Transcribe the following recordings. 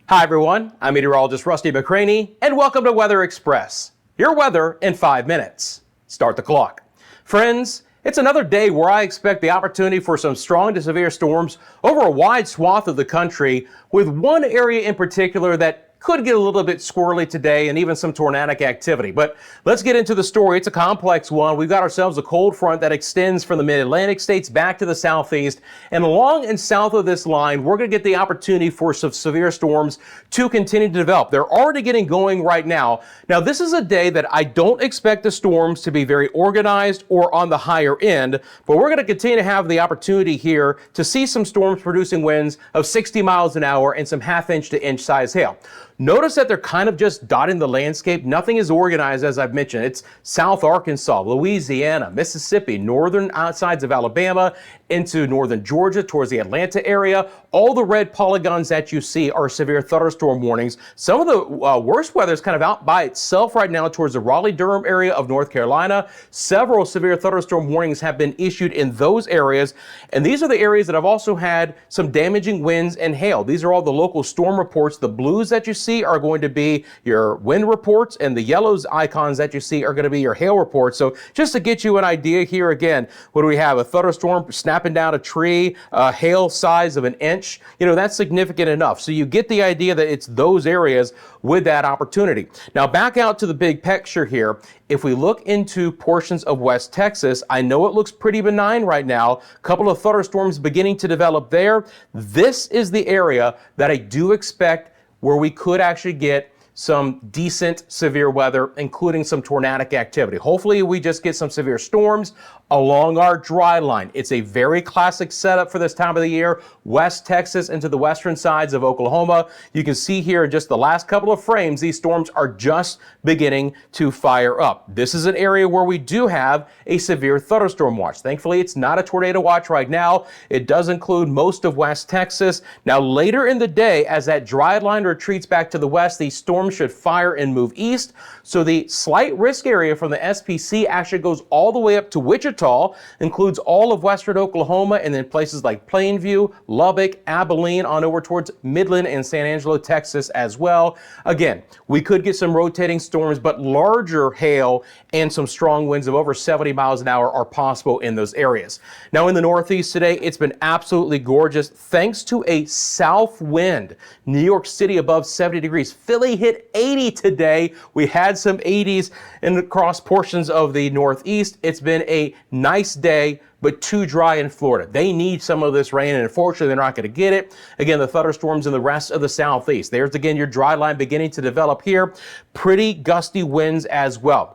Hi everyone, I'm meteorologist Rusty McCranie, and welcome to Weather Express. Your weather in 5 minutes. Start the clock. Friends, it's another day where I expect the opportunity for some strong to severe storms over a wide swath of the country, with one area in particular that could get a little bit squirrely today and even some tornadic activity. But let's get into the story. It's a complex one. We've got ourselves a cold front that extends from the mid-Atlantic states back to the southeast. And along and south of this line, we're going to get the opportunity for some severe storms to continue to develop. They're already getting going right now. Now, this is a day that I don't expect the storms to be very organized or on the higher end, but we're going to continue to have the opportunity here to see some storms producing winds of 60 miles an hour and some half-inch to inch size hail. Notice that they're kind of just dotting the landscape. Nothing is organized, as I've mentioned. It's South Arkansas, Louisiana, Mississippi, northern outsides of Alabama, into northern Georgia towards the Atlanta area. All the red polygons that you see are severe thunderstorm warnings. Some of the worst weather is kind of out by itself right now towards the Raleigh-Durham area of North Carolina. Several severe thunderstorm warnings have been issued in those areas. And these are the areas that have also had some damaging winds and hail. These are all the local storm reports. The blues that you see are going to be your wind reports, and the yellows icons that you see are going to be your hail reports. So just to get you an idea here again, what do we have? A thunderstorm snapping down a tree, hail size of an inch. You know, that's significant enough. So you get the idea that it's those areas with that opportunity. Now back out to the big picture here. If we look into portions of West Texas, I know it looks pretty benign right now. A couple of thunderstorms beginning to develop there. This is the area that I do expect where we could actually get some decent severe weather, including some tornadic activity. Hopefully we just get some severe storms along our dry line. It's a very classic setup for this time of the year. West Texas into the western sides of Oklahoma. You can see here in just the last couple of frames, these storms are just beginning to fire up. This is an area where we do have a severe thunderstorm watch. Thankfully, it's not a tornado watch right now. It does include most of West Texas. Now, later in the day, as that dry line retreats back to the west, these storms should fire and move east. So the slight risk area from the SPC actually goes all the way up to Wichita, includes all of western Oklahoma, and then places like Plainview, Lubbock, Abilene, on over towards Midland and San Angelo, Texas as well. Again, we could get some rotating storms, but larger hail and some strong winds of over 70 miles an hour are possible in those areas. Now in the Northeast today, it's been absolutely gorgeous thanks to a south wind. New York City above 70 degrees. Philly hit 80 today. We had some 80s across portions of the Northeast. It's been a nice day, but too dry in Florida. They need some of this rain, and unfortunately, they're not going to get it. Again, the thunderstorms in the rest of the southeast. There's again your dry line beginning to develop here. Pretty gusty winds as well.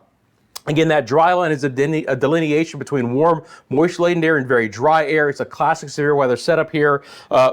Again, that dry line is a delineation between warm, moisture-laden air and very dry air. It's a classic severe weather setup here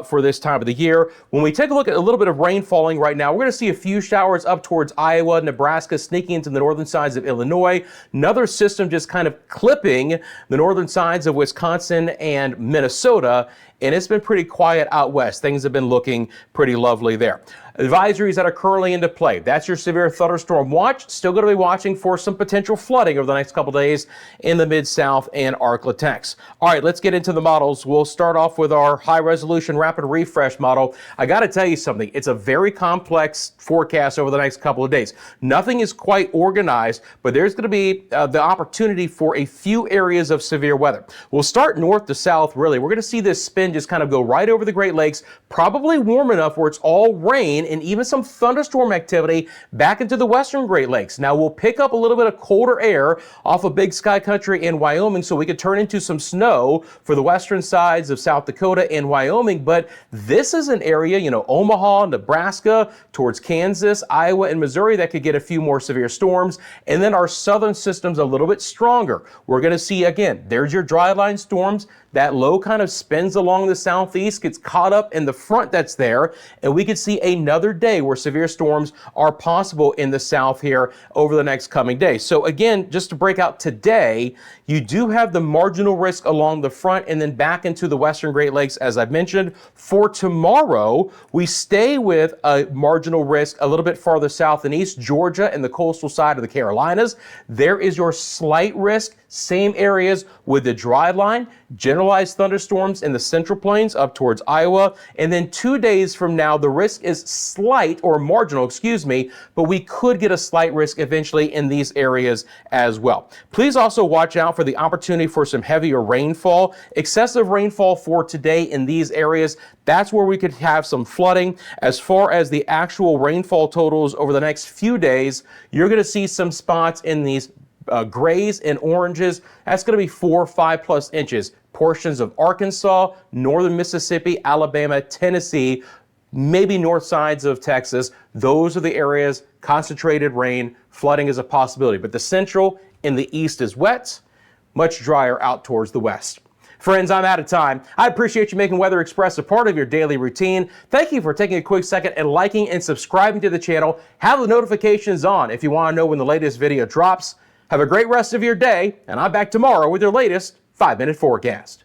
for this time of the year. When we take a look at a little bit of rain falling right now, we're going to see a few showers up towards Iowa, Nebraska, sneaking into the northern sides of Illinois. Another system just kind of clipping the northern sides of Wisconsin and Minnesota. And it's been pretty quiet out west. Things have been looking pretty lovely there. Advisories that are currently into play. That's your severe thunderstorm watch. Still going to be watching for some potential flooding over the next couple days in the Mid-South and Arklatex. All right, let's get into the models. We'll start off with our high-resolution rapid refresh model. I got to tell you something. It's a very complex forecast over the next couple of days. Nothing is quite organized, but there's going to be the opportunity for a few areas of severe weather. We'll start north to south, really. We're going to see this spin just kind of go right over the Great Lakes, probably warm enough where it's all rain and even some thunderstorm activity back into the western Great Lakes. Now we'll pick up a little bit of colder air off of Big Sky Country in Wyoming, so we could turn into some snow for the western sides of South Dakota and Wyoming. But this is an area, you know, Omaha, Nebraska, towards Kansas, Iowa, and Missouri that could get a few more severe storms. And then our southern system's a little bit stronger. We're going to see, again, there's your dry line storms. That low kind of spins along the southeast, gets caught up in the front that's there, and we could see another day where severe storms are possible in the south here over the next coming days. So again, just to break out today, you do have the marginal risk along the front and then back into the western Great Lakes, as I've mentioned. For tomorrow, we stay with a marginal risk a little bit farther south and east, Georgia and the coastal side of the Carolinas. There is your slight risk Same areas with the dry line, generalized thunderstorms in the central plains up towards Iowa. And then 2 days from now, the risk is slight or marginal, but we could get a slight risk eventually in these areas as well. Please also watch out for the opportunity for some heavier rainfall. Excessive rainfall for today in these areas, that's where we could have some flooding. As far as the actual rainfall totals over the next few days, you're going to see some spots in these grays and oranges. That's going to be 4 or 5+ inches. Portions of Arkansas, northern Mississippi, Alabama, Tennessee, maybe north sides of Texas. Those are the areas, concentrated rain, flooding is a possibility. But the central and the east is wet, much drier out towards the west. Friends, I'm out of time. I appreciate you making Weather Express a part of your daily routine. Thank you for taking a quick second and liking and subscribing to the channel. Have the notifications on if you want to know when the latest video drops. Have a great rest of your day, and I'm back tomorrow with your latest 5-minute forecast.